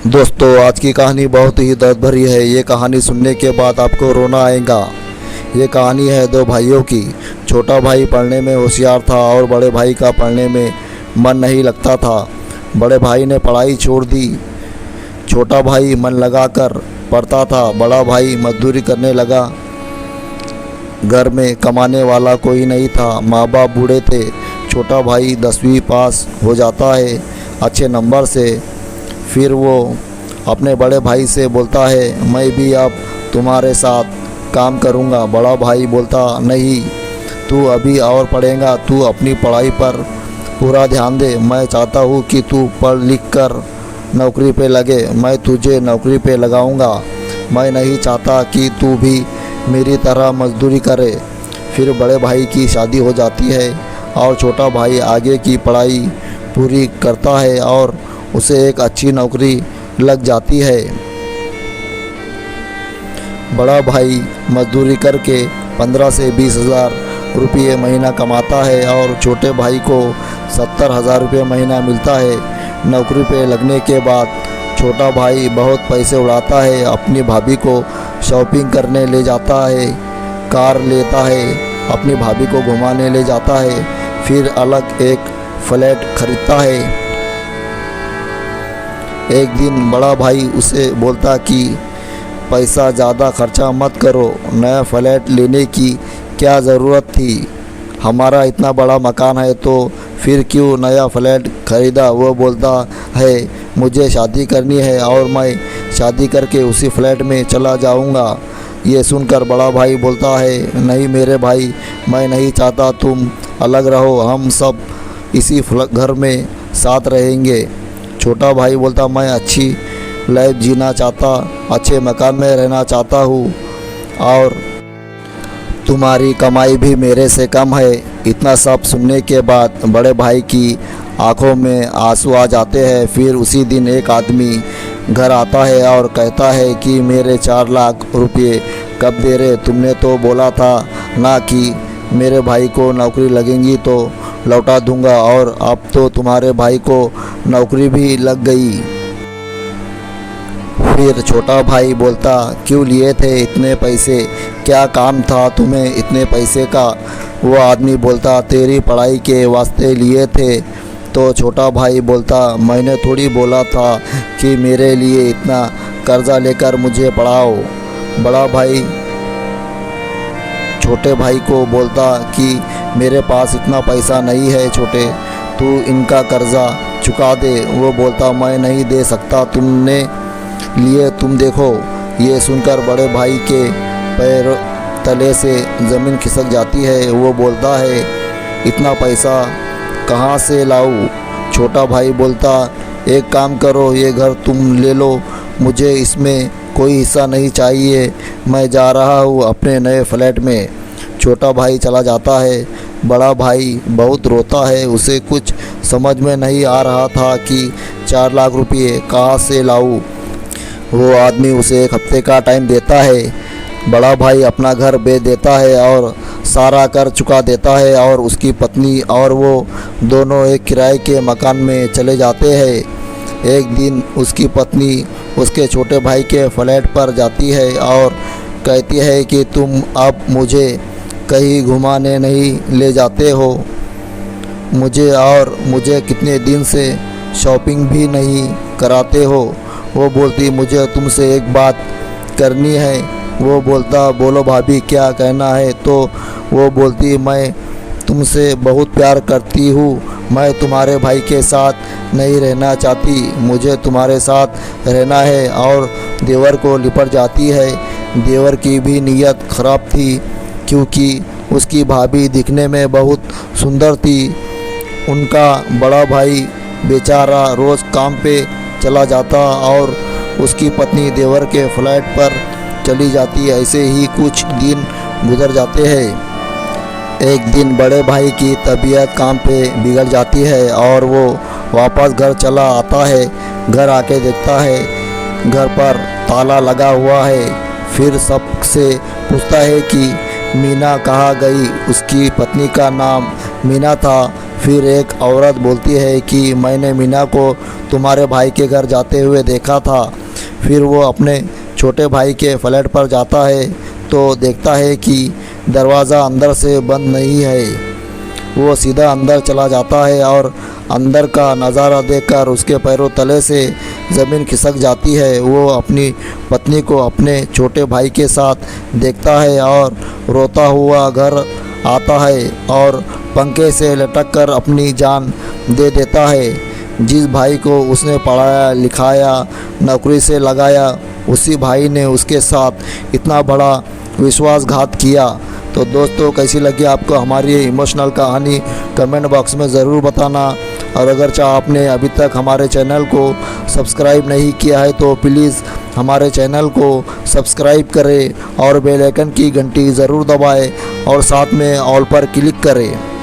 दोस्तों, आज की कहानी बहुत ही दर्द भरी है। ये कहानी सुनने के बाद आपको रोना आएगा। ये कहानी है दो भाइयों की। छोटा भाई पढ़ने में होशियार था और बड़े भाई का पढ़ने में मन नहीं लगता था। बड़े भाई ने पढ़ाई छोड़ दी। छोटा भाई मन लगाकर पढ़ता था। बड़ा भाई मजदूरी करने लगा। घर में कमाने वाला कोई नहीं था। माँ बाप बूढ़े थे। छोटा भाई 10वीं पास हो जाता है अच्छे नंबर से। फिर वो अपने बड़े भाई से बोलता है, मैं भी अब तुम्हारे साथ काम करूँगा। बड़ा भाई बोलता, नहीं, तू अभी और पढ़ेगा। तू अपनी पढ़ाई पर पूरा ध्यान दे। मैं चाहता हूँ कि तू पढ़ लिख कर नौकरी पे लगे। मैं तुझे नौकरी पे लगाऊँगा। मैं नहीं चाहता कि तू भी मेरी तरह मजदूरी करे। फिर बड़े भाई की शादी हो जाती है और छोटा भाई आगे की पढ़ाई पूरी करता है और उसे एक अच्छी नौकरी लग जाती है। बड़ा भाई मजदूरी करके 15 से 20 हज़ार रुपये महीना कमाता है और छोटे भाई को 70 हज़ार रुपये महीना मिलता है। नौकरी पे लगने के बाद छोटा भाई बहुत पैसे उड़ाता है। अपनी भाभी को शॉपिंग करने ले जाता है, कार लेता है, अपनी भाभी को घुमाने ले जाता है, फिर अलग एक फ्लैट खरीदता है। एक दिन बड़ा भाई उसे बोलता कि पैसा ज़्यादा खर्चा मत करो। नया फ्लैट लेने की क्या ज़रूरत थी? हमारा इतना बड़ा मकान है तो फिर क्यों नया फ्लैट खरीदा? वो बोलता है, मुझे शादी करनी है और मैं शादी करके उसी फ्लैट में चला जाऊंगा। ये सुनकर बड़ा भाई बोलता है, नहीं मेरे भाई, मैं नहीं चाहता तुम अलग रहो। हम सब इसी घर में साथ रहेंगे। छोटा भाई बोलता, मैं अच्छी लाइफ जीना चाहता, अच्छे मकान में रहना चाहता हूँ और तुम्हारी कमाई भी मेरे से कम है। इतना सब सुनने के बाद बड़े भाई की आंखों में आंसू आ जाते हैं। फिर उसी दिन एक आदमी घर आता है और कहता है कि मेरे 4 लाख रुपये कब दे रहे? तुमने तो बोला था ना कि मेरे भाई को नौकरी लगेगी तो लौटा दूंगा, और अब तो तुम्हारे भाई को नौकरी भी लग गई। फिर छोटा भाई बोलता, क्यों लिए थे इतने पैसे? क्या काम था तुम्हें इतने पैसे का? वो आदमी बोलता, तेरी पढ़ाई के वास्ते लिए थे। तो छोटा भाई बोलता, मैंने थोड़ी बोला था कि मेरे लिए इतना कर्जा लेकर मुझे पढ़ाओ। बड़ा भाई छोटे भाई को बोलता कि मेरे पास इतना पैसा नहीं है छोटे, तू इनका कर्जा चुका दे। वो बोलता, मैं नहीं दे सकता, तुमने लिए तुम देखो। ये सुनकर बड़े भाई के पैर तले से ज़मीन खिसक जाती है। वो बोलता है, इतना पैसा कहाँ से लाऊं? छोटा भाई बोलता, एक काम करो, ये घर तुम ले लो, मुझे इसमें कोई हिस्सा नहीं चाहिए। मैं जा रहा हूँ अपने नए फ्लैट में। छोटा भाई चला जाता है। बड़ा भाई बहुत रोता है। उसे कुछ समझ में नहीं आ रहा था कि 4 लाख रुपये कहाँ से लाऊं। वो आदमी उसे 1 हफ्ते का टाइम देता है। बड़ा भाई अपना घर बेच देता है और सारा कर चुका देता है और उसकी पत्नी और वो दोनों एक किराए के मकान में चले जाते हैं। एक दिन उसकी पत्नी उसके छोटे भाई के फ्लैट पर जाती है और कहती है कि तुम अब मुझे कहीं घुमाने नहीं ले जाते हो, मुझे कितने दिन से शॉपिंग भी नहीं कराते हो। वो बोलती, मुझे तुमसे एक बात करनी है। वो बोलता, बोलो भाभी, क्या कहना है? तो वो बोलती, मैं तुमसे बहुत प्यार करती हूँ। मैं तुम्हारे भाई के साथ नहीं रहना चाहती, मुझे तुम्हारे साथ रहना है। और देवर को लिपट जाती है। देवर की भी नीयत ख़राब थी क्योंकि उसकी भाभी दिखने में बहुत सुंदर थी। उनका बड़ा भाई बेचारा रोज़ काम पे चला जाता और उसकी पत्नी देवर के फ्लैट पर चली जाती। ऐसे ही कुछ दिन गुजर जाते हैं। एक दिन बड़े भाई की तबीयत काम पे बिगड़ जाती है और वो वापस घर चला आता है। घर आके देखता है घर पर ताला लगा हुआ है। फिर सबसे पूछता है कि मीना कहाँ गई? उसकी पत्नी का नाम मीना था। फिर एक औरत बोलती है कि मैंने मीना को तुम्हारे भाई के घर जाते हुए देखा था। फिर वो अपने छोटे भाई के फ्लैट पर जाता है तो देखता है कि दरवाज़ा अंदर से बंद नहीं है। वो सीधा अंदर चला जाता है और अंदर का नज़ारा देखकर उसके पैरों तले से ज़मीन खिसक जाती है। वो अपनी पत्नी को अपने छोटे भाई के साथ देखता है और रोता हुआ घर आता है और पंखे से लटक कर अपनी जान दे देता है। जिस भाई को उसने पढ़ाया लिखाया नौकरी से लगाया, उसी भाई ने उसके साथ इतना बड़ा विश्वासघात किया। तो दोस्तों, कैसी लगी आपको हमारी ये इमोशनल कहानी, कमेंट बॉक्स में ज़रूर बताना। और अगर चाहे आपने अभी तक हमारे चैनल को सब्सक्राइब नहीं किया है तो प्लीज़ हमारे चैनल को सब्सक्राइब करें और बेल आइकन की घंटी ज़रूर दबाएं और साथ में ऑल पर क्लिक करें।